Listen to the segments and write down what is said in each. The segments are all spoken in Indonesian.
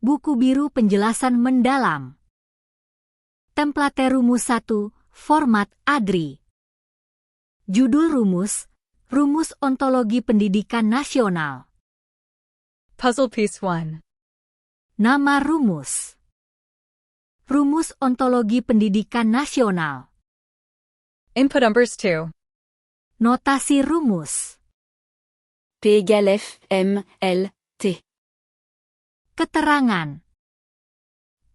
Buku biru penjelasan mendalam. Template rumus 1, format ADRI. Judul rumus, Rumus Ontologi Pendidikan Nasional. Puzzle Piece 1. Nama rumus. Rumus Ontologi Pendidikan Nasional. Input numbers 2. Notasi rumus. P = F, M, L, T. Keterangan.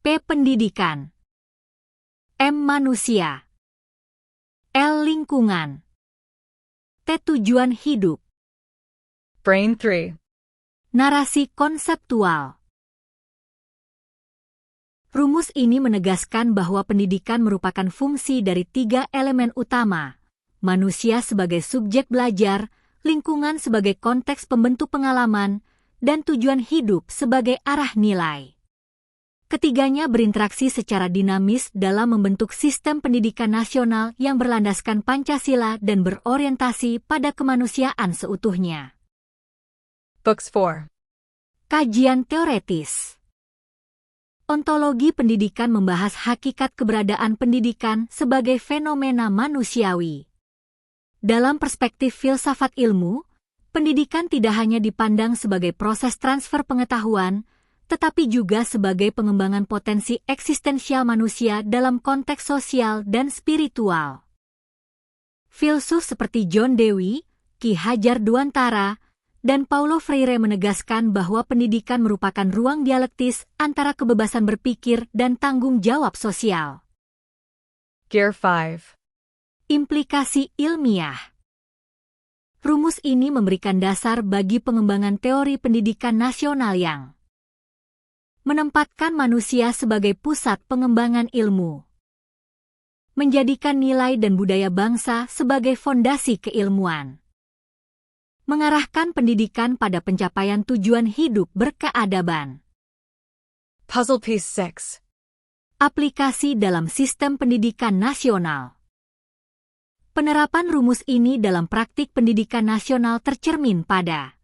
P. Pendidikan. M. Manusia. L. Lingkungan. T. Tujuan hidup. Brain 3. Narasi konseptual. Rumus ini menegaskan bahwa pendidikan merupakan fungsi dari 3 elemen utama: manusia sebagai subjek belajar, lingkungan sebagai konteks pembentuk pengalaman, dan tujuan hidup sebagai arah nilai. Ketiganya berinteraksi secara dinamis dalam membentuk sistem pendidikan nasional yang berlandaskan Pancasila dan berorientasi pada kemanusiaan seutuhnya. Books 4. Kajian teoretis. Ontologi pendidikan membahas hakikat keberadaan pendidikan sebagai fenomena manusiawi. Dalam perspektif filsafat ilmu, pendidikan tidak hanya dipandang sebagai proses transfer pengetahuan, tetapi juga sebagai pengembangan potensi eksistensial manusia dalam konteks sosial dan spiritual. Filsuf seperti John Dewey, Ki Hajar Dewantara, dan Paulo Freire menegaskan bahwa pendidikan merupakan ruang dialektis antara kebebasan berpikir dan tanggung jawab sosial. Gear 5. Implikasi ilmiah. Rumus ini memberikan dasar bagi pengembangan teori pendidikan nasional yang menempatkan manusia sebagai pusat pengembangan ilmu, menjadikan nilai dan budaya bangsa sebagai fondasi keilmuan, mengarahkan pendidikan pada pencapaian tujuan hidup berkeadaban. Puzzle Piece 6. Aplikasi dalam sistem pendidikan nasional. Penerapan rumus ini dalam praktik pendidikan nasional tercermin pada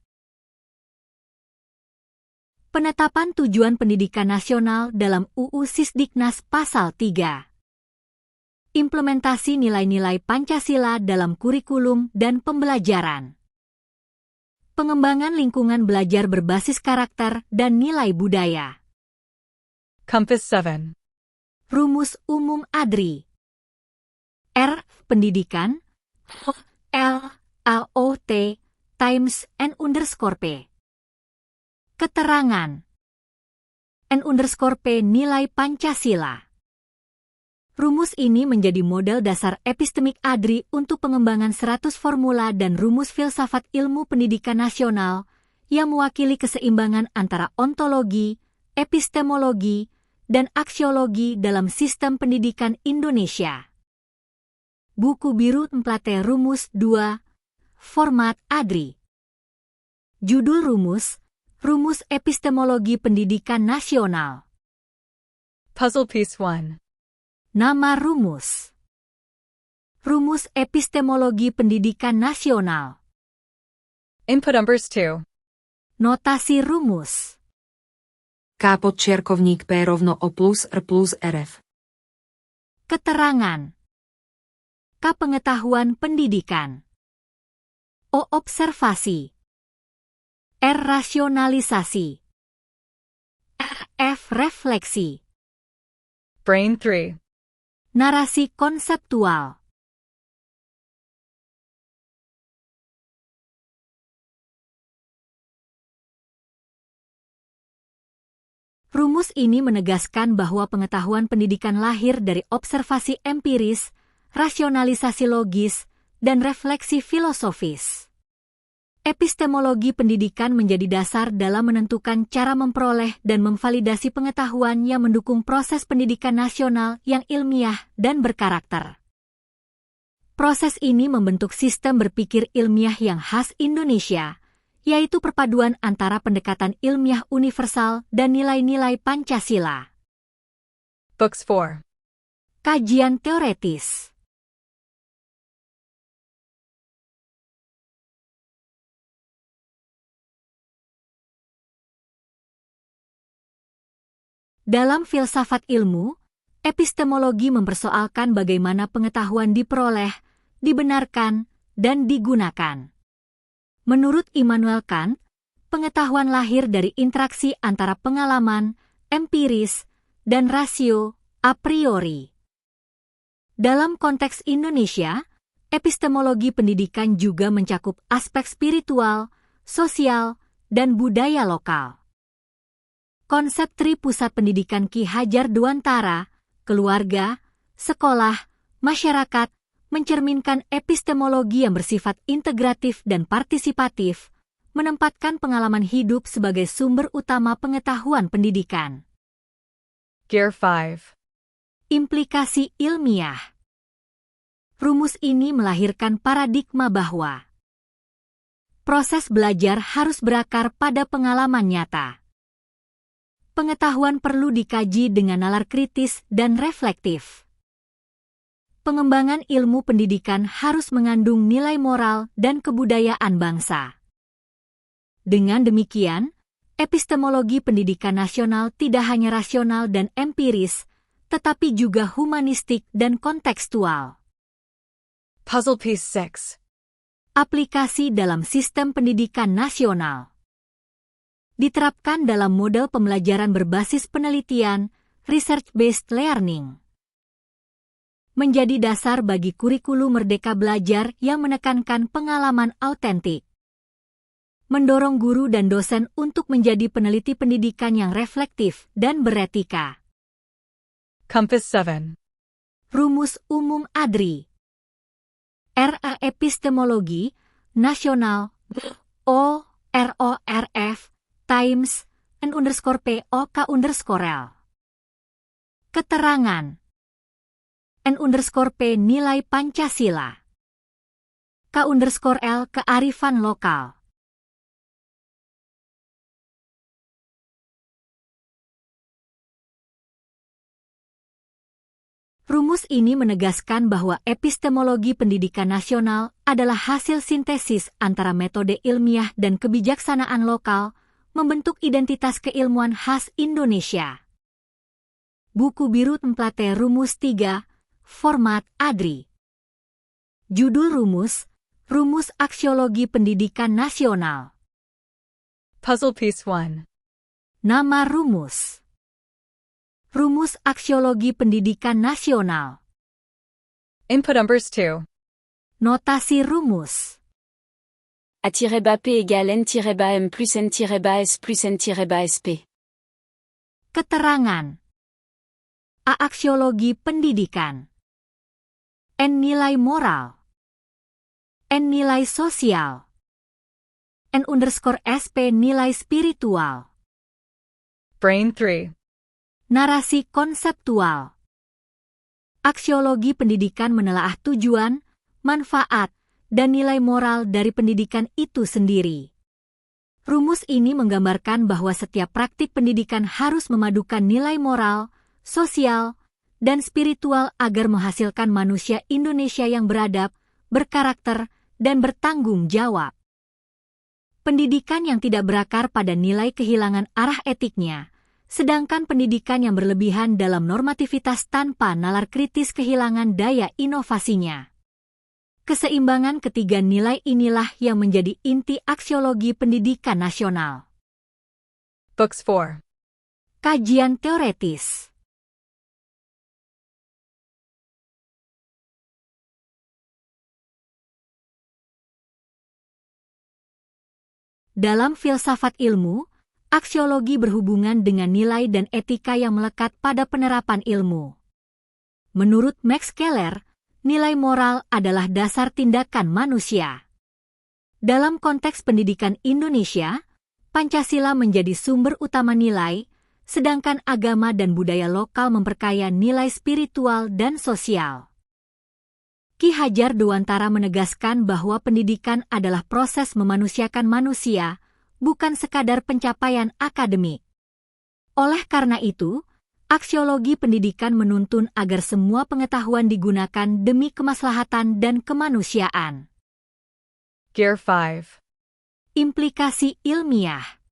penetapan tujuan pendidikan nasional dalam UU Sisdiknas Pasal 3. Implementasi nilai-nilai Pancasila dalam kurikulum dan pembelajaran. Pengembangan lingkungan belajar berbasis karakter dan nilai budaya. Compass 7. Rumus Umum ADRI. R. Pendidikan. L. AOT times N_P. Keterangan. N_P nilai Pancasila. Rumus ini menjadi model dasar epistemik ADRI untuk pengembangan 100 formula dan rumus filsafat ilmu pendidikan nasional yang mewakili keseimbangan antara ontologi, epistemologi, dan aksiologi dalam sistem pendidikan Indonesia. Buku biru template rumus 2, format ADRI. Judul rumus, Rumus Epistemologi Pendidikan Nasional. Puzzle Piece 1. Nama rumus. Rumus Epistemologi Pendidikan Nasional. Input numbers 2. Notasi rumus. K_P = O plus R plus RF. Keterangan. K. Pengetahuan pendidikan. O. Observasi. R. Rasionalisasi. F. Refleksi. Brain 3. Narasi konseptual. Rumus ini menegaskan bahwa pengetahuan pendidikan lahir dari observasi empiris, rasionalisasi logis, dan refleksi filosofis. Epistemologi pendidikan menjadi dasar dalam menentukan cara memperoleh dan memvalidasi pengetahuan yang mendukung proses pendidikan nasional yang ilmiah dan berkarakter. Proses ini membentuk sistem berpikir ilmiah yang khas Indonesia, yaitu perpaduan antara pendekatan ilmiah universal dan nilai-nilai Pancasila. Books 4. Kajian teoretis. Dalam filsafat ilmu, epistemologi mempersoalkan bagaimana pengetahuan diperoleh, dibenarkan, dan digunakan. Menurut Immanuel Kant, pengetahuan lahir dari interaksi antara pengalaman, empiris, dan rasio, a priori. Dalam konteks Indonesia, epistemologi pendidikan juga mencakup aspek spiritual, sosial, dan budaya lokal. Konsep Tri Pusat Pendidikan Ki Hajar Dewantara, keluarga, sekolah, masyarakat, mencerminkan epistemologi yang bersifat integratif dan partisipatif, menempatkan pengalaman hidup sebagai sumber utama pengetahuan pendidikan. Gear 5. Implikasi ilmiah. Rumus ini melahirkan paradigma bahwa proses belajar harus berakar pada pengalaman nyata. Pengetahuan perlu dikaji dengan nalar kritis dan reflektif. Pengembangan ilmu pendidikan harus mengandung nilai moral dan kebudayaan bangsa. Dengan demikian, epistemologi pendidikan nasional tidak hanya rasional dan empiris, tetapi juga humanistik dan kontekstual. Puzzle piece 6. Aplikasi dalam sistem pendidikan nasional. Diterapkan dalam model pembelajaran berbasis penelitian, research-based learning. Menjadi dasar bagi kurikulum Merdeka Belajar yang menekankan pengalaman autentik. Mendorong guru dan dosen untuk menjadi peneliti pendidikan yang reflektif dan beretika. Compass 7. Rumus Umum ADRI. RA Epistemologi Nasional O RORF Times N_POK_L. Keterangan N_P nilai Pancasila. K_L kearifan lokal. Rumus ini menegaskan bahwa epistemologi pendidikan nasional adalah hasil sintesis antara metode ilmiah dan kebijaksanaan lokal, membentuk identitas keilmuan khas Indonesia. Buku Biru Template Rumus 3, Format ADRI. Judul rumus, Rumus Aksiologi Pendidikan Nasional. Puzzle piece 1. Nama rumus. Rumus Aksiologi Pendidikan Nasional. Input numbers 2. Notasi rumus. A-P égale N-M plus N-S plus N-SP. Keterangan. A. Aksiologi pendidikan. N. Nilai moral. N. Nilai sosial. N_SP nilai spiritual. Brain 3. Narasi konseptual. Aksiologi pendidikan menelaah tujuan, manfaat, dan nilai moral dari pendidikan itu sendiri. Rumus ini menggambarkan bahwa setiap praktik pendidikan harus memadukan nilai moral, sosial, dan spiritual agar menghasilkan manusia Indonesia yang beradab, berkarakter, dan bertanggung jawab. Pendidikan yang tidak berakar pada nilai kehilangan arah etiknya, sedangkan pendidikan yang berlebihan dalam normativitas tanpa nalar kritis kehilangan daya inovasinya. Keseimbangan ketiga nilai inilah yang menjadi inti aksiologi pendidikan nasional. Books 4. Kajian teoretis. Dalam filsafat ilmu, aksiologi berhubungan dengan nilai dan etika yang melekat pada penerapan ilmu. Menurut Max Keller, nilai moral adalah dasar tindakan manusia. Dalam konteks pendidikan Indonesia, Pancasila menjadi sumber utama nilai, sedangkan agama dan budaya lokal memperkaya nilai spiritual dan sosial. Ki Hajar Dewantara menegaskan bahwa pendidikan adalah proses memanusiakan manusia, bukan sekadar pencapaian akademik. Oleh karena itu, aksiologi pendidikan menuntun agar semua pengetahuan digunakan demi kemaslahatan dan kemanusiaan. Gear 5. Implikasi ilmiah.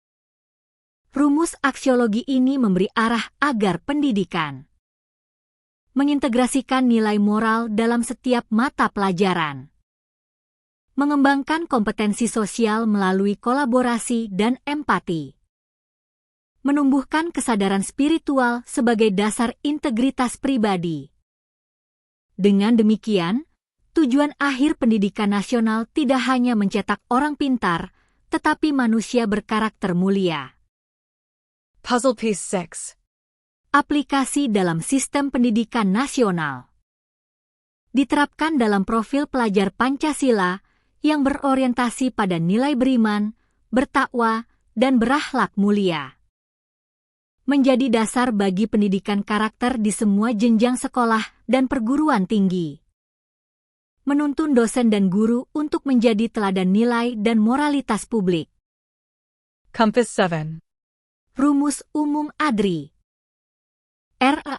Rumus aksiologi ini memberi arah agar pendidikan mengintegrasikan nilai moral dalam setiap mata pelajaran, mengembangkan kompetensi sosial melalui kolaborasi dan empati, menumbuhkan kesadaran spiritual sebagai dasar integritas pribadi. Dengan demikian, tujuan akhir pendidikan nasional tidak hanya mencetak orang pintar, tetapi manusia berkarakter mulia. Puzzle piece 6. Aplikasi dalam sistem pendidikan nasional. Diterapkan dalam profil pelajar Pancasila yang berorientasi pada nilai beriman, bertakwa, dan berakhlak mulia. Menjadi dasar bagi pendidikan karakter di semua jenjang sekolah dan perguruan tinggi. Menuntun dosen dan guru untuk menjadi teladan nilai dan moralitas publik. Compass 7. Rumus umum ADRI.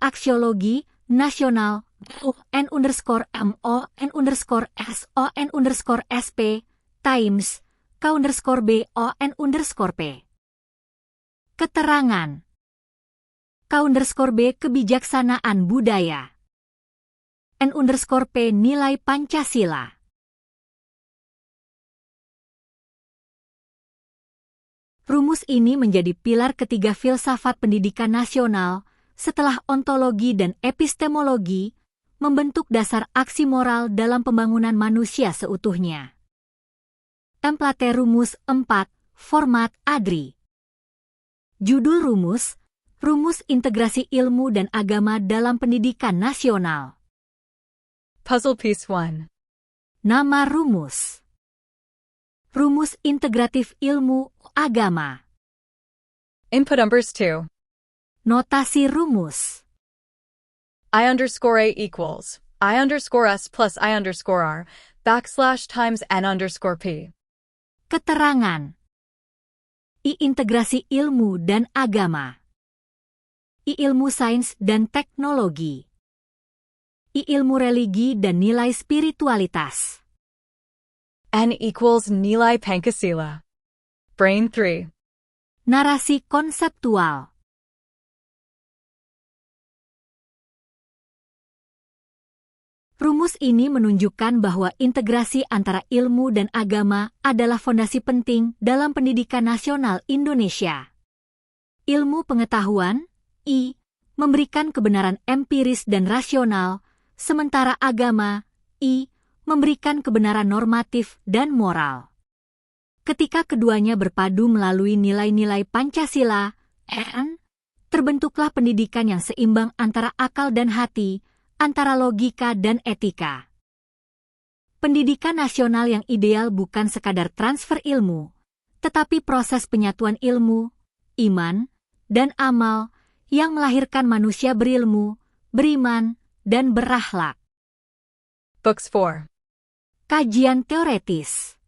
Aksiologi nasional UN_MON_SON_SP times K_BON_P. Keterangan K_B kebijaksanaan budaya. N_P nilai Pancasila. Rumus ini menjadi pilar ketiga filsafat pendidikan nasional setelah ontologi dan epistemologi, membentuk dasar aksi moral dalam pembangunan manusia seutuhnya. Template rumus 4, format ADRI. Judul rumus, Rumus Integrasi Ilmu dan Agama dalam Pendidikan Nasional. Puzzle piece 1. Nama rumus. Rumus Integratif Ilmu Agama. Input numbers 2. Notasi rumus. I_A equals I_S plus I_R \n_P. Keterangan. I integrasi ilmu dan agama. I ilmu sains dan teknologi. I ilmu religi dan nilai spiritualitas. N equals nilai Pancasila. Brain 3. Narasi konseptual. Rumus ini menunjukkan bahwa integrasi antara ilmu dan agama adalah fondasi penting dalam pendidikan nasional Indonesia. Ilmu pengetahuan, I, memberikan kebenaran empiris dan rasional, sementara agama, I, memberikan kebenaran normatif dan moral. Ketika keduanya berpadu melalui nilai-nilai Pancasila, N, terbentuklah pendidikan yang seimbang antara akal dan hati, antara logika dan etika. Pendidikan nasional yang ideal bukan sekadar transfer ilmu, tetapi proses penyatuan ilmu, iman, dan amal yang melahirkan manusia berilmu, beriman, dan berakhlak. Books 4. Kajian teoretis.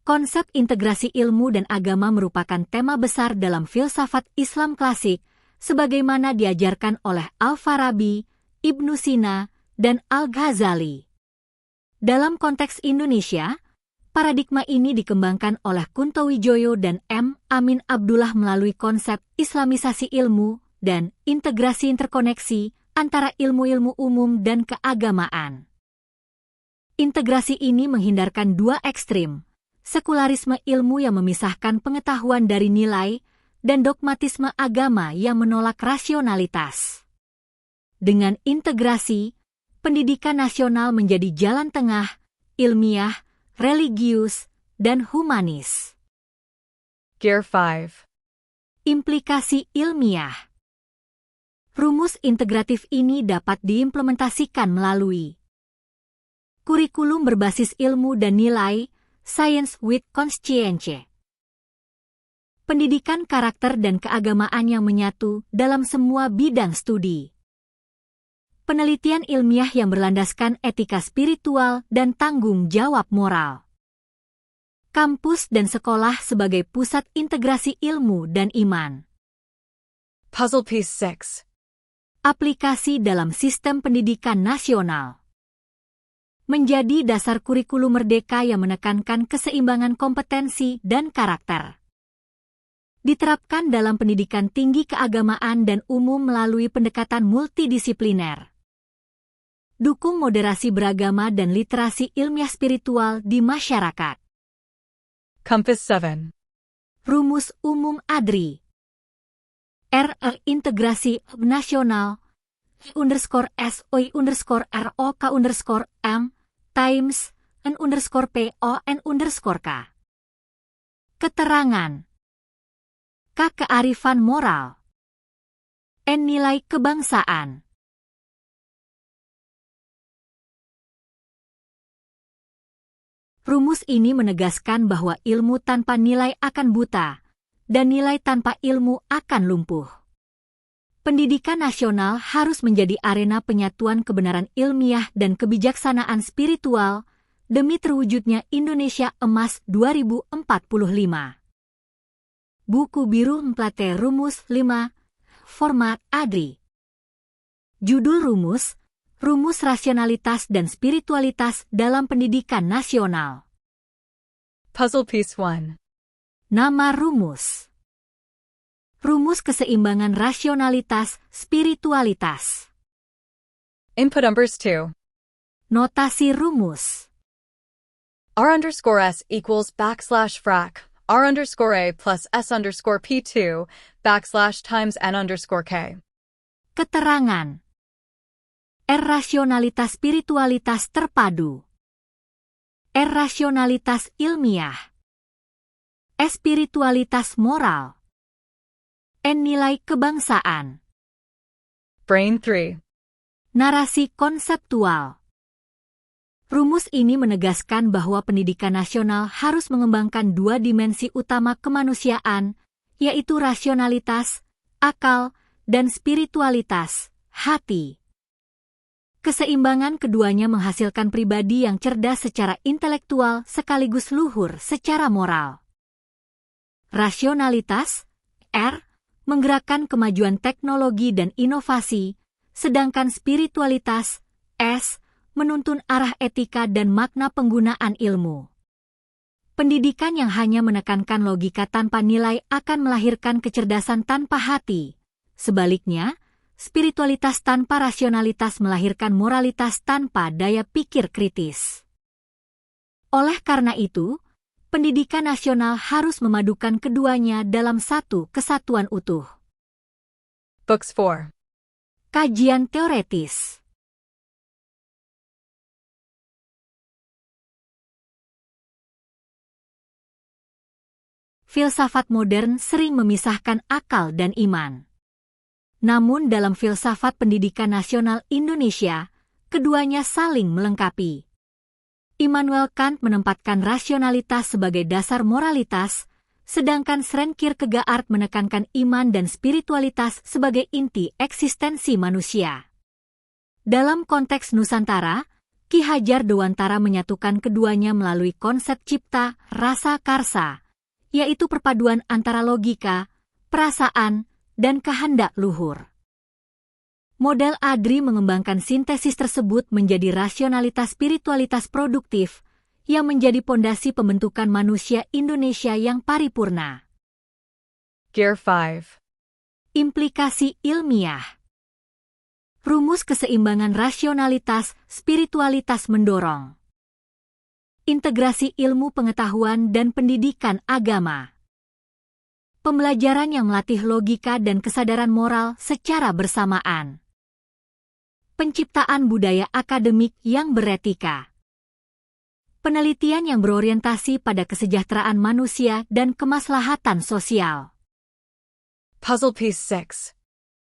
Konsep integrasi ilmu dan agama merupakan tema besar dalam filsafat Islam klasik, sebagaimana diajarkan oleh Al-Farabi, Ibnu Sina, dan Al-Ghazali. Dalam konteks Indonesia, paradigma ini dikembangkan oleh Kunto Wijoyo dan M. Amin Abdullah melalui konsep Islamisasi ilmu dan integrasi interkoneksi antara ilmu-ilmu umum dan keagamaan. Integrasi ini menghindarkan dua ekstrim, sekularisme ilmu yang memisahkan pengetahuan dari nilai, dan dogmatisme agama yang menolak rasionalitas. Dengan integrasi, pendidikan nasional menjadi jalan tengah, ilmiah, religius, dan humanis. Gear 5. Implikasi ilmiah. Rumus integratif ini dapat diimplementasikan melalui kurikulum berbasis ilmu dan nilai, Science with Conscience. Pendidikan karakter dan keagamaan yang menyatu dalam semua bidang studi. Penelitian ilmiah yang berlandaskan etika spiritual dan tanggung jawab moral. Kampus dan sekolah sebagai pusat integrasi ilmu dan iman. Puzzle piece 6. Aplikasi dalam sistem pendidikan nasional. menjadi dasar kurikulum merdeka yang menekankan keseimbangan kompetensi dan karakter. Diterapkan dalam pendidikan tinggi keagamaan dan umum melalui pendekatan multidisipliner. Dukung moderasi beragama dan literasi ilmiah spiritual di masyarakat. Compass 7. Rumus umum ADRI. Integrasi nasional _SOI_ROK_M times N_PON_K. Keterangan. K. Kearifan moral. N. Nilai kebangsaan. Rumus ini menegaskan bahwa ilmu tanpa nilai akan buta, dan nilai tanpa ilmu akan lumpuh. Pendidikan nasional harus menjadi arena penyatuan kebenaran ilmiah dan kebijaksanaan spiritual demi terwujudnya Indonesia Emas 2045. Buku Biru Mplate Rumus 5, Format ADRI. Judul rumus, Rumus Rasionalitas dan Spiritualitas dalam Pendidikan Nasional. Puzzle Piece 1. Nama rumus. Rumus keseimbangan rasionalitas, spiritualitas. Input numbers 2. Notasi rumus. R_S equals \frac R_A plus S_P2 times N_K. Keterangan. R rasionalitas spiritualitas terpadu. R rasionalitas ilmiah. S spiritualitas moral. N nilai kebangsaan. Brain 3. Narasi konseptual. Rumus ini menegaskan bahwa pendidikan nasional harus mengembangkan dua dimensi utama kemanusiaan, yaitu rasionalitas, akal, dan spiritualitas, hati. Keseimbangan keduanya menghasilkan pribadi yang cerdas secara intelektual sekaligus luhur secara moral. Rasionalitas, R, menggerakkan kemajuan teknologi dan inovasi, sedangkan spiritualitas, S, menuntun arah etika dan makna penggunaan ilmu. Pendidikan yang hanya menekankan logika tanpa nilai akan melahirkan kecerdasan tanpa hati. Sebaliknya, spiritualitas tanpa rasionalitas melahirkan moralitas tanpa daya pikir kritis. Oleh karena itu, pendidikan nasional harus memadukan keduanya dalam satu kesatuan utuh. Books 4. Kajian teoretis. Filsafat modern sering memisahkan akal dan iman. Namun dalam filsafat pendidikan nasional Indonesia, keduanya saling melengkapi. Immanuel Kant menempatkan rasionalitas sebagai dasar moralitas, sedangkan Søren Kierkegaard menekankan iman dan spiritualitas sebagai inti eksistensi manusia. Dalam konteks Nusantara, Ki Hajar Dewantara menyatukan keduanya melalui konsep cipta, rasa, karsa, yaitu perpaduan antara logika, perasaan, dan kehendak luhur. Model ADRI mengembangkan sintesis tersebut menjadi rasionalitas spiritualitas produktif yang menjadi pondasi pembentukan manusia Indonesia yang paripurna. Gear 5. Implikasi ilmiah. Rumus keseimbangan rasionalitas, spiritualitas mendorong integrasi ilmu pengetahuan dan pendidikan agama. Pembelajaran yang melatih logika dan kesadaran moral secara bersamaan. Penciptaan budaya akademik yang beretika. Penelitian yang berorientasi pada kesejahteraan manusia dan kemaslahatan sosial. Puzzle Piece 6.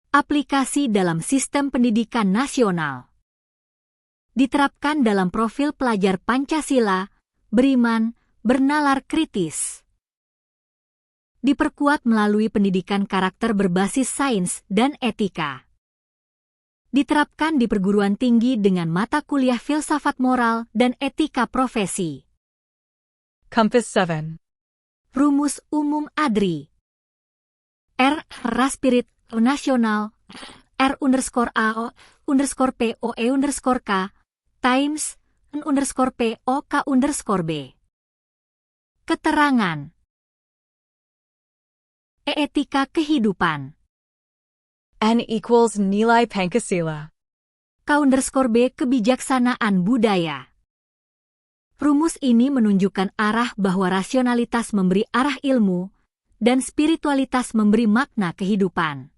Aplikasi dalam sistem pendidikan nasional. Diterapkan dalam profil pelajar Pancasila, beriman, bernalar kritis. Diperkuat melalui pendidikan karakter berbasis sains dan etika. Diterapkan di perguruan tinggi dengan mata kuliah filsafat moral dan etika profesi. Compass 7. Rumus umum ADRI. R. Raspirit nasional R_AO_POE_K times N_POK_B. Keterangan. Etika kehidupan. N equals nilai Pancasila. K_B kebijaksanaan budaya. Rumus ini menunjukkan arah bahwa rasionalitas memberi arah ilmu, dan spiritualitas memberi makna kehidupan.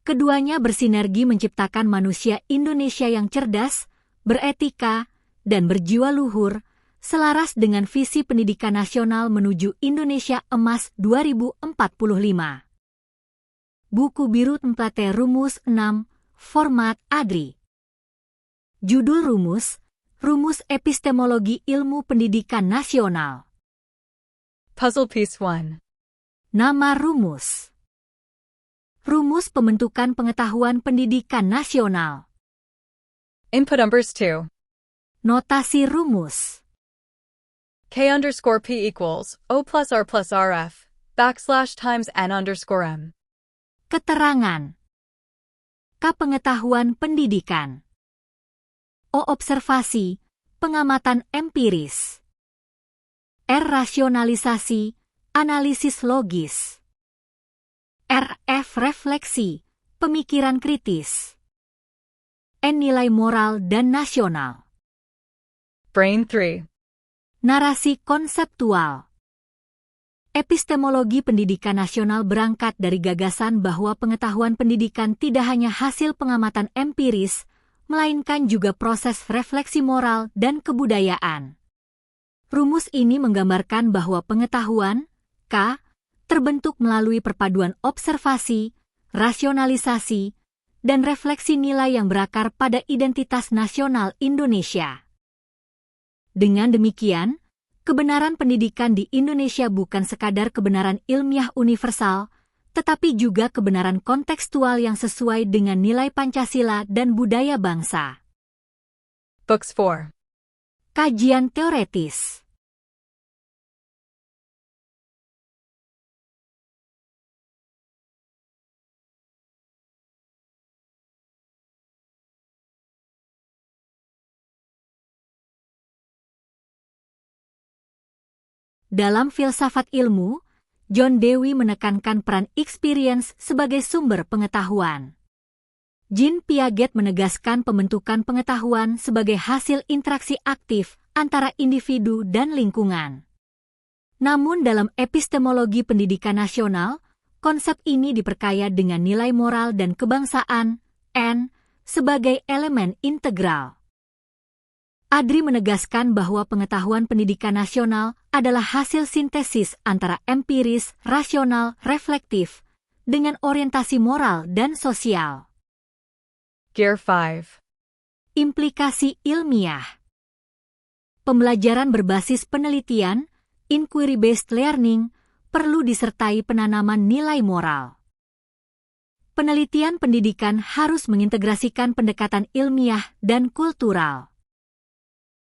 Keduanya bersinergi menciptakan manusia Indonesia yang cerdas, beretika, dan berjiwa luhur, selaras dengan visi pendidikan nasional menuju Indonesia Emas 2045. Buku Biru Template Rumus 6, Format ADRI. Judul rumus, Rumus Epistemologi Ilmu Pendidikan Nasional. Puzzle Piece 1. Nama rumus. Rumus pembentukan pengetahuan pendidikan nasional. Input numbers 2. Notasi rumus. K_P equals O plus R plus RF \times N_M. Keterangan. K pengetahuan pendidikan. O observasi, pengamatan empiris. R rasionalisasi, analisis logis. RF refleksi, pemikiran kritis. N nilai moral dan nasional. Brain 3. Narasi konseptual. Epistemologi pendidikan nasional berangkat dari gagasan bahwa pengetahuan pendidikan tidak hanya hasil pengamatan empiris, melainkan juga proses refleksi moral dan kebudayaan. Rumus ini menggambarkan bahwa pengetahuan, K, terbentuk melalui perpaduan observasi, rasionalisasi, dan refleksi nilai yang berakar pada identitas nasional Indonesia. Dengan demikian, kebenaran pendidikan di Indonesia bukan sekadar kebenaran ilmiah universal, tetapi juga kebenaran kontekstual yang sesuai dengan nilai Pancasila dan budaya bangsa. Books 4. Kajian teoretis. Dalam filsafat ilmu, John Dewey menekankan peran experience sebagai sumber pengetahuan. Jean Piaget menegaskan pembentukan pengetahuan sebagai hasil interaksi aktif antara individu dan lingkungan. Namun dalam epistemologi pendidikan nasional, konsep ini diperkaya dengan nilai moral dan kebangsaan, N, sebagai elemen integral. ADRI menegaskan bahwa pengetahuan pendidikan nasional adalah hasil sintesis antara empiris, rasional, reflektif, dengan orientasi moral dan sosial. Gear 5. Implikasi ilmiah. Pembelajaran berbasis penelitian, inquiry-based learning, perlu disertai penanaman nilai moral. Penelitian pendidikan harus mengintegrasikan pendekatan ilmiah dan kultural.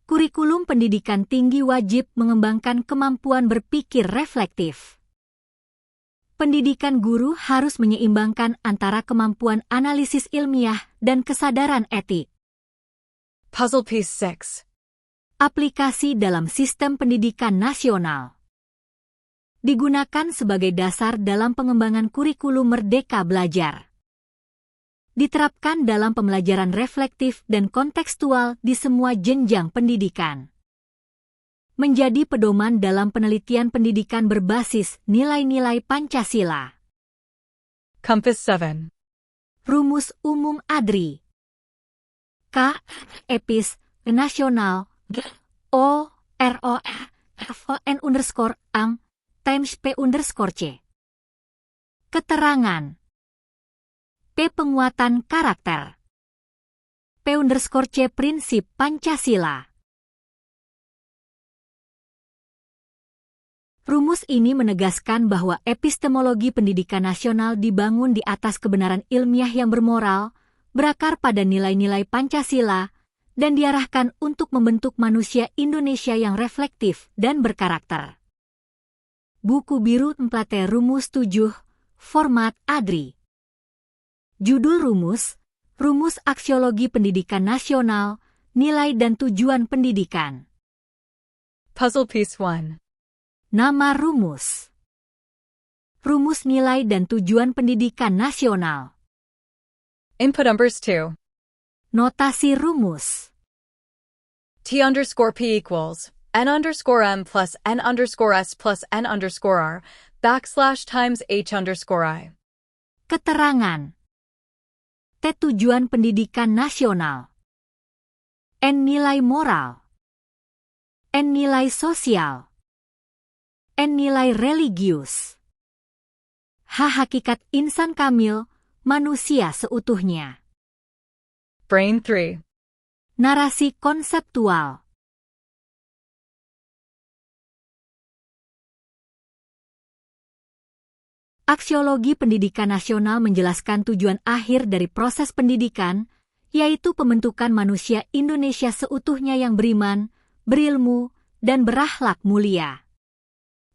Kurikulum pendidikan tinggi wajib mengembangkan kemampuan berpikir reflektif. Pendidikan guru harus menyeimbangkan antara kemampuan analisis ilmiah dan kesadaran etik. Puzzle Piece 6. Aplikasi dalam sistem pendidikan nasional. Digunakan sebagai dasar dalam pengembangan kurikulum Merdeka Belajar. Diterapkan dalam pembelajaran reflektif dan kontekstual di semua jenjang pendidikan. Menjadi pedoman dalam penelitian pendidikan berbasis nilai-nilai Pancasila. Compass 7. Rumus Umum ADRI. K. Epis Nasional O RO N_am times P_C. Keterangan. P. Penguatan karakter. P_C Prinsip Pancasila. Rumus ini menegaskan bahwa epistemologi pendidikan nasional dibangun di atas kebenaran ilmiah yang bermoral, berakar pada nilai-nilai Pancasila, dan diarahkan untuk membentuk manusia Indonesia yang reflektif dan berkarakter. Buku Biru Template Rumus 7, Format ADRI. Judul rumus, Rumus Aksiologi Pendidikan Nasional, nilai dan tujuan pendidikan. Puzzle piece 1. Nama rumus. Rumus nilai dan tujuan pendidikan nasional. Input numbers 2. Notasi rumus. T_P equals N_M plus N_S plus N_R \times H_I. Keterangan. T tujuan pendidikan nasional. N nilai moral. N nilai sosial. N nilai religius. H hakikat insan kamil, manusia seutuhnya. Brain 3. Narasi konseptual. Aksiologi pendidikan nasional menjelaskan tujuan akhir dari proses pendidikan, yaitu pembentukan manusia Indonesia seutuhnya yang beriman, berilmu, dan berakhlak mulia.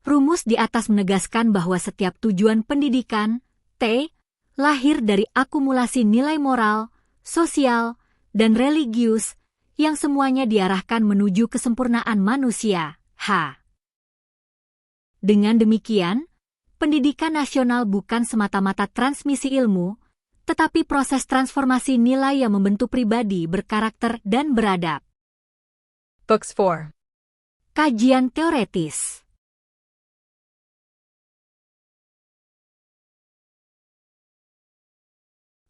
Rumus di atas menegaskan bahwa setiap tujuan pendidikan, T, lahir dari akumulasi nilai moral, sosial, dan religius, yang semuanya diarahkan menuju kesempurnaan manusia, H. Dengan demikian, pendidikan nasional bukan semata-mata transmisi ilmu, tetapi proses transformasi nilai yang membentuk pribadi berkarakter dan beradab. Books 4. Kajian teoretis.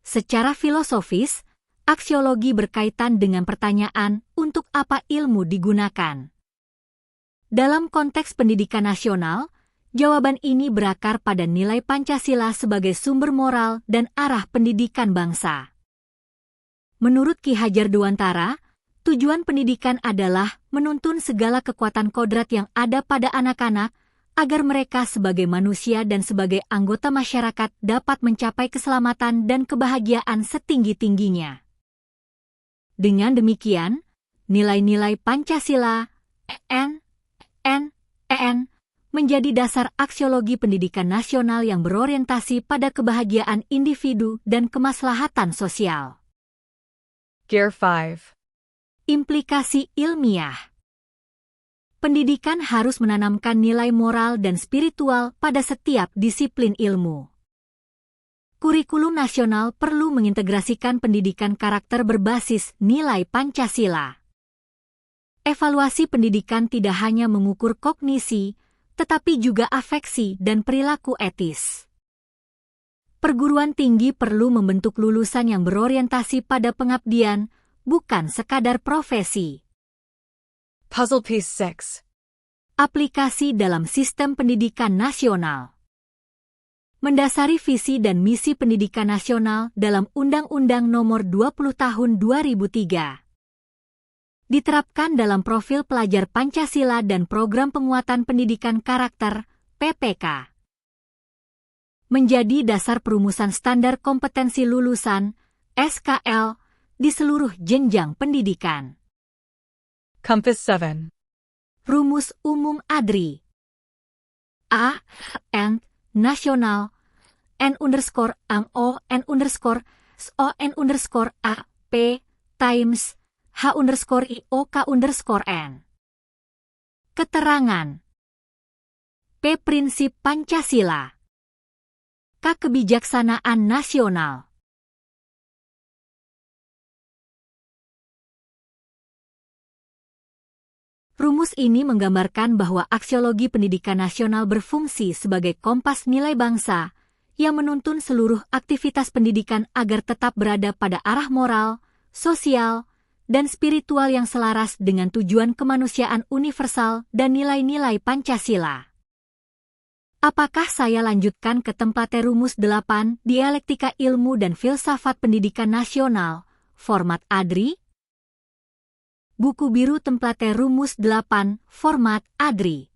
Secara filosofis, aksiologi berkaitan dengan pertanyaan untuk apa ilmu digunakan. Dalam konteks pendidikan nasional, jawaban ini berakar pada nilai Pancasila sebagai sumber moral dan arah pendidikan bangsa. Menurut Ki Hajar Dewantara, tujuan pendidikan adalah menuntun segala kekuatan kodrat yang ada pada anak-anak agar mereka sebagai manusia dan sebagai anggota masyarakat dapat mencapai keselamatan dan kebahagiaan setinggi-tingginya. Dengan demikian, nilai-nilai Pancasila, EN, menjadi dasar aksiologi pendidikan nasional yang berorientasi pada kebahagiaan individu dan kemaslahatan sosial. Gear 5. Implikasi ilmiah. Pendidikan harus menanamkan nilai moral dan spiritual pada setiap disiplin ilmu. Kurikulum nasional perlu mengintegrasikan pendidikan karakter berbasis nilai Pancasila. Evaluasi pendidikan tidak hanya mengukur kognisi, tetapi juga afeksi dan perilaku etis. Perguruan tinggi perlu membentuk lulusan yang berorientasi pada pengabdian, bukan sekadar profesi. Puzzle piece 6. Aplikasi dalam sistem pendidikan nasional. Mendasari visi dan misi pendidikan nasional dalam Undang-Undang Nomor 20 Tahun 2003. Diterapkan dalam profil pelajar Pancasila dan program penguatan pendidikan karakter, PPK. Menjadi dasar perumusan standar kompetensi lulusan, SKL, di seluruh jenjang pendidikan. Compass 7. Rumus Umum ADRI. A. N. Nasional. N_AMO N_SO A. P. Times. H_IOK_N. Keterangan. P. Prinsip Pancasila. K. Kebijaksanaan nasional. Rumus ini menggambarkan bahwa aksiologi pendidikan nasional berfungsi sebagai kompas nilai bangsa yang menuntun seluruh aktivitas pendidikan agar tetap berada pada arah moral, sosial, dan spiritual yang selaras dengan tujuan kemanusiaan universal dan nilai-nilai Pancasila. Apakah saya lanjutkan ke template rumus 8 Dialektika Ilmu dan Filsafat Pendidikan Nasional, format ADRI? Buku Biru Template Rumus 8, format ADRI.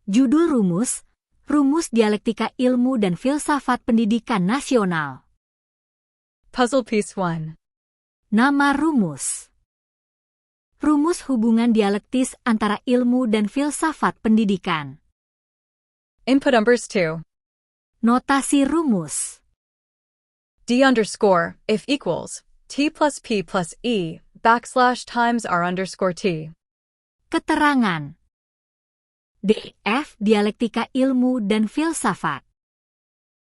Judul rumus, Rumus Dialektika Ilmu dan Filsafat Pendidikan Nasional. Puzzle piece 1. Nama rumus. Rumus hubungan dialektis antara ilmu dan filsafat pendidikan. Input numbers 2. Notasi rumus. D_if equals T plus P plus E /times r_t. Keterangan. DF dialektika ilmu dan filsafat.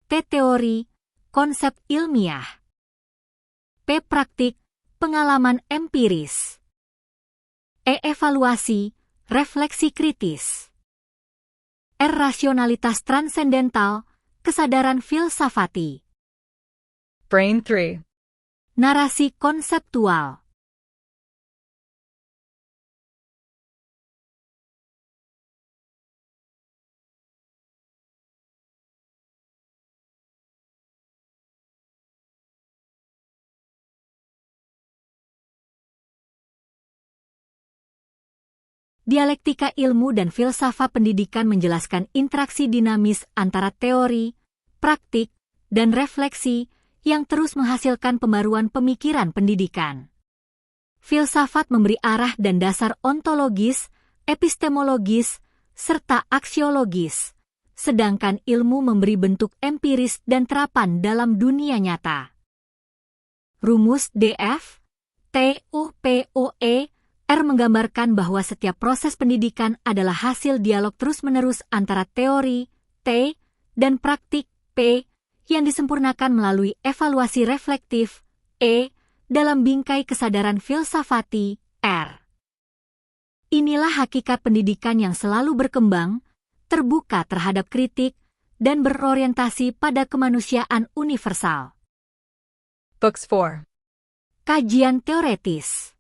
T teori, konsep ilmiah. P praktik, pengalaman empiris. E evaluasi, refleksi kritis. R rasionalitas transendental, kesadaran filsafati. Brain 3. Narasi konseptual. Dialektika ilmu dan filsafat pendidikan menjelaskan interaksi dinamis antara teori, praktik, dan refleksi yang terus menghasilkan pembaruan pemikiran pendidikan. Filsafat memberi arah dan dasar ontologis, epistemologis, serta aksiologis, sedangkan ilmu memberi bentuk empiris dan terapan dalam dunia nyata. Rumus DF, TUPOE, R menggambarkan bahwa setiap proses pendidikan adalah hasil dialog terus-menerus antara teori, T, dan praktik, P, yang disempurnakan melalui evaluasi reflektif, E, dalam bingkai kesadaran filsafati, R. Inilah hakikat pendidikan yang selalu berkembang, terbuka terhadap kritik, dan berorientasi pada kemanusiaan universal. Books 4. Kajian teoretis.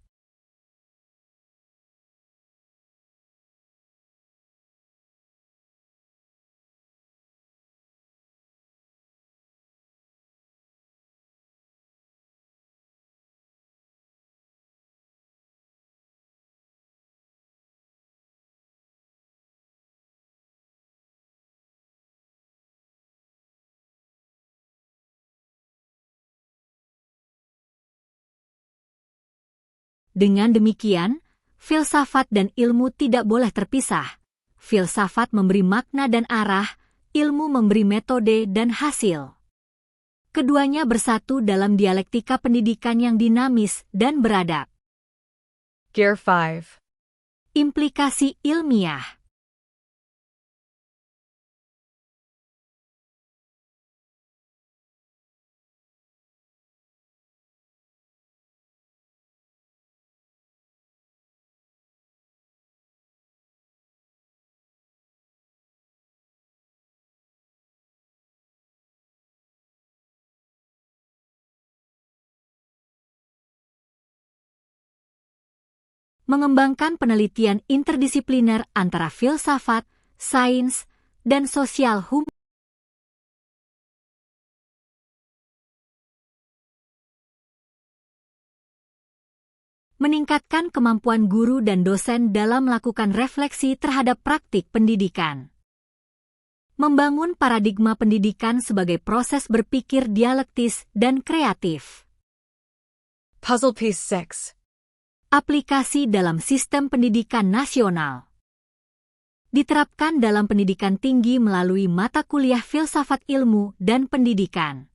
Dengan demikian, filsafat dan ilmu tidak boleh terpisah. Filsafat memberi makna dan arah, ilmu memberi metode dan hasil. Keduanya bersatu dalam dialektika pendidikan yang dinamis dan beradab. Gear 5. Implikasi ilmiah. Mengembangkan penelitian interdisipliner antara filsafat, sains, dan sosial hukum. Meningkatkan kemampuan guru dan dosen dalam melakukan refleksi terhadap praktik pendidikan. Membangun paradigma pendidikan sebagai proses berpikir dialektis dan kreatif. Puzzle piece 6. Aplikasi dalam sistem pendidikan nasional. Diterapkan dalam pendidikan tinggi melalui mata kuliah filsafat ilmu dan pendidikan.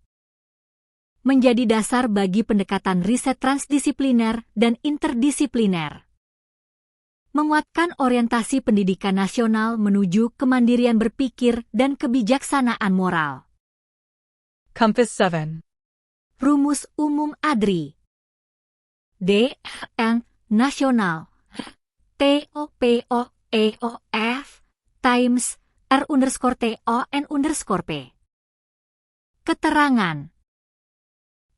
Menjadi dasar bagi pendekatan riset transdisipliner dan interdisipliner. Menguatkan orientasi pendidikan nasional menuju kemandirian berpikir dan kebijaksanaan moral. Compass 7. Rumus umum ADRI. D, N, nasional, T, O, P, O, E, O, F, times, R underscore T, O, N underscore P. Keterangan.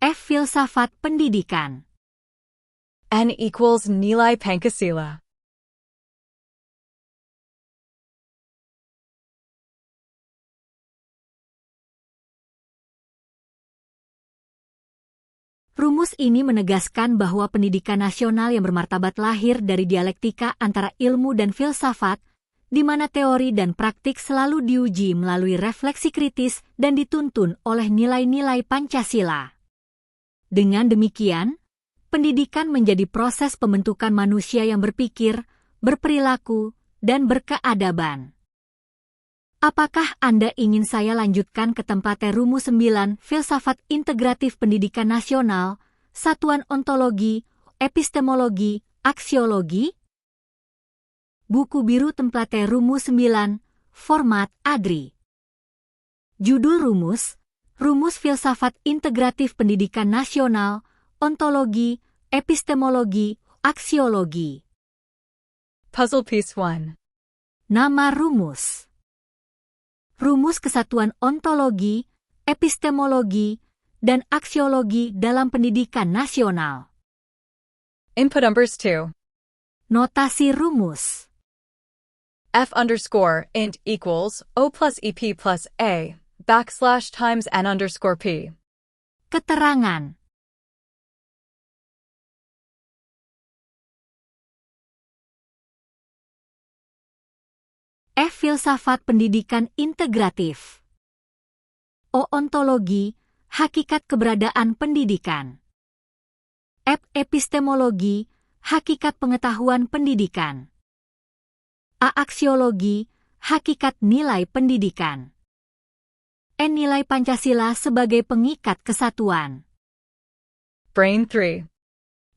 F filsafat pendidikan. N equals nilai Pancasila. Rumus ini menegaskan bahwa pendidikan nasional yang bermartabat lahir dari dialektika antara ilmu dan filsafat, di mana teori dan praktik selalu diuji melalui refleksi kritis dan dituntun oleh nilai-nilai Pancasila. Dengan demikian, pendidikan menjadi proses pembentukan manusia yang berpikir, berperilaku, dan berkeadaban. Apakah Anda ingin saya lanjutkan ke tempatnya rumus 9 filsafat integratif pendidikan nasional, satuan ontologi, epistemologi, aksiologi? Buku biru template rumus 9, format ADRI. Judul rumus, Rumus Filsafat Integratif Pendidikan Nasional, Ontologi, Epistemologi, Aksiologi. Puzzle Piece 1. Nama rumus. Rumus kesatuan ontologi, epistemologi, dan aksiologi dalam pendidikan nasional. Input numbers 2. Notasi rumus. F_int equals O plus EP plus A \times N_P. Keterangan. F. Filsafat pendidikan integratif. O. Ontologi, hakikat keberadaan pendidikan. F. Epistemologi, hakikat pengetahuan pendidikan. A. Aksiologi, hakikat nilai pendidikan. N. Nilai Pancasila sebagai pengikat kesatuan. Brain 3.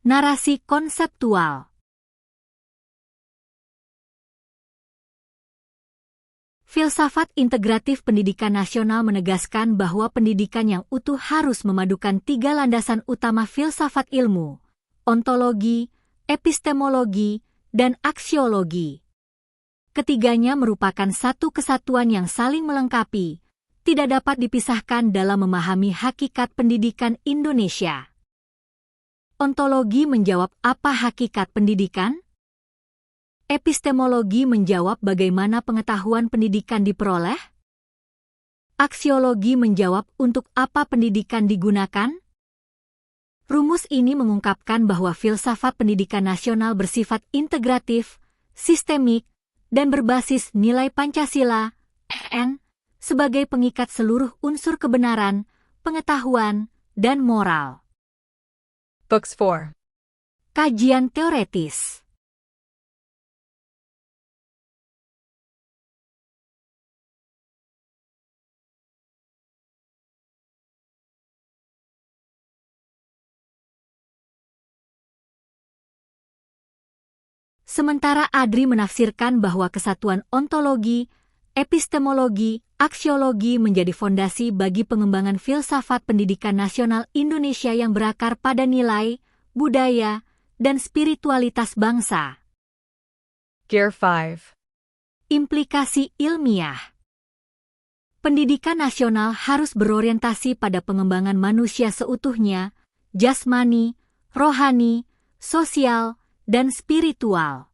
Narasi konseptual. Filsafat integratif pendidikan nasional menegaskan bahwa pendidikan yang utuh harus memadukan 3 landasan utama filsafat ilmu, ontologi, epistemologi, dan aksiologi. Ketiganya merupakan satu kesatuan yang saling melengkapi, tidak dapat dipisahkan dalam memahami hakikat pendidikan Indonesia. Ontologi menjawab apa hakikat pendidikan? Epistemologi menjawab bagaimana pengetahuan pendidikan diperoleh? Aksiologi menjawab untuk apa pendidikan digunakan? Rumus ini mengungkapkan bahwa filsafat pendidikan nasional bersifat integratif, sistemik, dan berbasis nilai Pancasila, (UN), sebagai pengikat seluruh unsur kebenaran, pengetahuan, dan moral. Books 4. Kajian teoretis. Sementara ADRI menafsirkan bahwa kesatuan ontologi, epistemologi, aksiologi menjadi fondasi bagi pengembangan filsafat pendidikan nasional Indonesia yang berakar pada nilai, budaya, dan spiritualitas bangsa. Gear 5. Implikasi ilmiah. Pendidikan nasional harus berorientasi pada pengembangan manusia seutuhnya, jasmani, rohani, sosial, dan spiritual.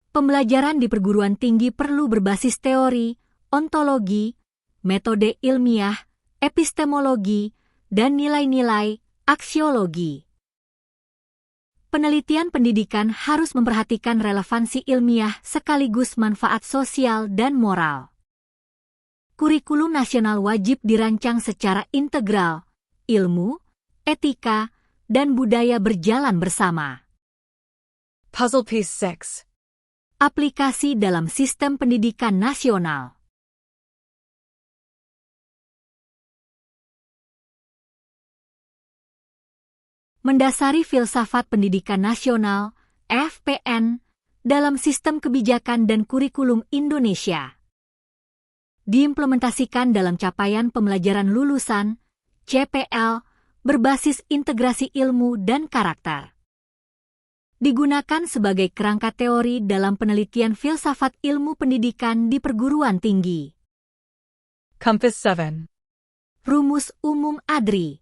Pembelajaran di perguruan tinggi perlu berbasis teori, ontologi, metode ilmiah, epistemologi, dan nilai-nilai aksiologi. Penelitian pendidikan harus memperhatikan relevansi ilmiah sekaligus manfaat sosial dan moral. Kurikulum nasional wajib dirancang secara integral, ilmu, etika, dan budaya berjalan bersama. Puzzle Piece 6. Aplikasi dalam sistem pendidikan nasional. Mendasari filsafat pendidikan nasional, FPN, dalam sistem kebijakan dan kurikulum Indonesia. Diimplementasikan dalam capaian pembelajaran lulusan, CPL, berbasis integrasi ilmu dan karakter. Digunakan sebagai kerangka teori dalam penelitian filsafat ilmu pendidikan di perguruan tinggi. Compass 7. Rumus umum ADRI.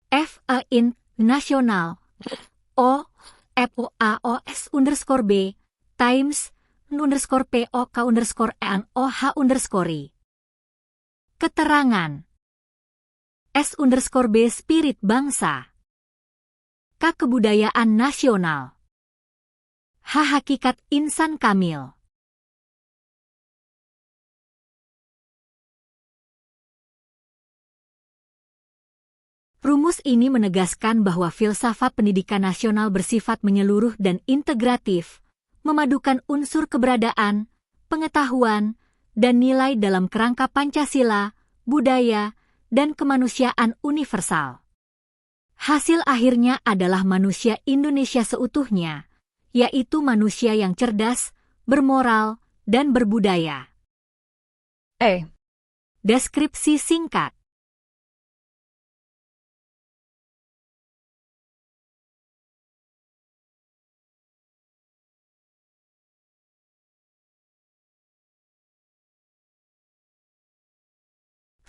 FA_IN nasional O FOAOS_B times _POK_EN_OH_I. Keterangan S_B spirit bangsa. K kebudayaan nasional. H hakikat insan kamil. Rumus ini menegaskan bahwa filsafat pendidikan nasional bersifat menyeluruh dan integratif, memadukan unsur keberadaan, pengetahuan, dan nilai dalam kerangka Pancasila, budaya, dan kemanusiaan universal. Hasil akhirnya adalah manusia Indonesia seutuhnya, yaitu manusia yang cerdas, bermoral, dan berbudaya. A. Deskripsi singkat.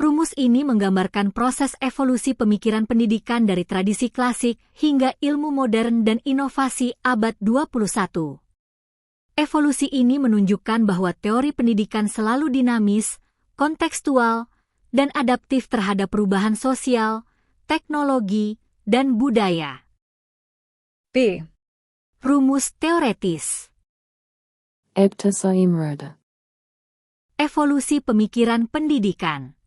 Rumus ini menggambarkan proses evolusi pemikiran pendidikan dari tradisi klasik hingga ilmu modern dan inovasi abad 21. Evolusi ini menunjukkan bahwa teori pendidikan selalu dinamis, kontekstual, dan adaptif terhadap perubahan sosial, teknologi, dan budaya. B. Rumus teoretis. Eptesa Imrada. Evolusi pemikiran pendidikan.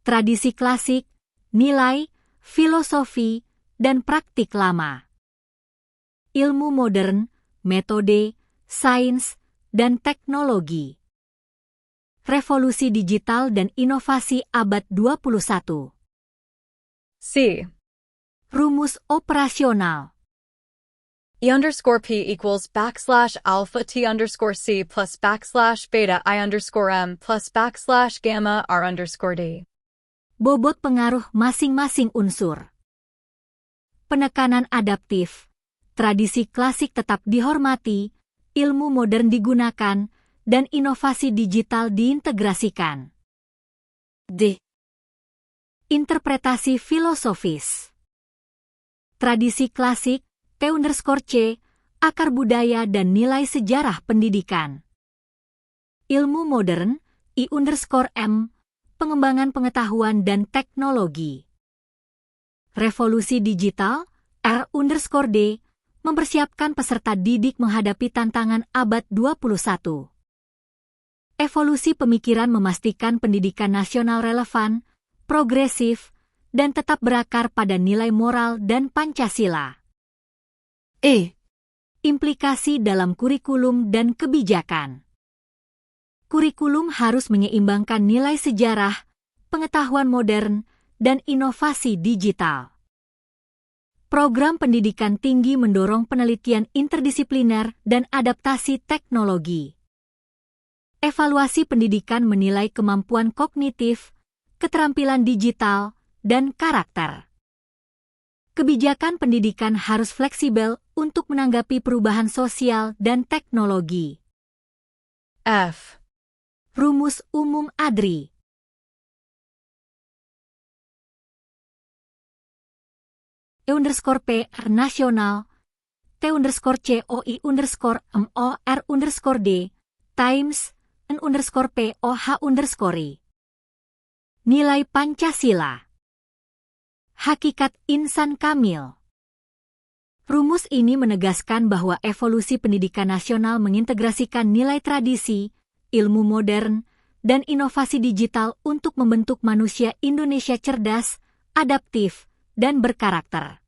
Tradisi klasik, nilai, filosofi, dan praktik lama. Ilmu modern, metode, sains, dan teknologi. Revolusi digital dan inovasi abad 21. C. Rumus operasional. E_P equals \alpha T_C plus \beta I_M plus \gamma R_D. Bobot pengaruh masing-masing unsur. Penekanan adaptif. Tradisi klasik tetap dihormati, ilmu modern digunakan, dan inovasi digital diintegrasikan. D. Interpretasi filosofis. Tradisi klasik, T_C, akar budaya dan nilai sejarah pendidikan. Ilmu modern, I_M, pengembangan pengetahuan dan teknologi. Revolusi digital, R_D, mempersiapkan peserta didik menghadapi tantangan abad 21. Evolusi pemikiran memastikan pendidikan nasional relevan, progresif, dan tetap berakar pada nilai moral dan Pancasila. E. Implikasi dalam kurikulum dan kebijakan. Kurikulum harus menyeimbangkan nilai sejarah, pengetahuan modern, dan inovasi digital. Program pendidikan tinggi mendorong penelitian interdisipliner dan adaptasi teknologi. Evaluasi pendidikan menilai kemampuan kognitif, keterampilan digital, dan karakter. Kebijakan pendidikan harus fleksibel untuk menanggapi perubahan sosial dan teknologi. F. Rumus umum ADRI. E_P nasional, T_COI_MOR_D, Times, N_POH_RI. Nilai Pancasila. Hakikat insan kamil. Rumus ini menegaskan bahwa evolusi pendidikan nasional mengintegrasikan nilai tradisi, ilmu modern, dan inovasi digital untuk membentuk manusia Indonesia cerdas, adaptif, dan berkarakter.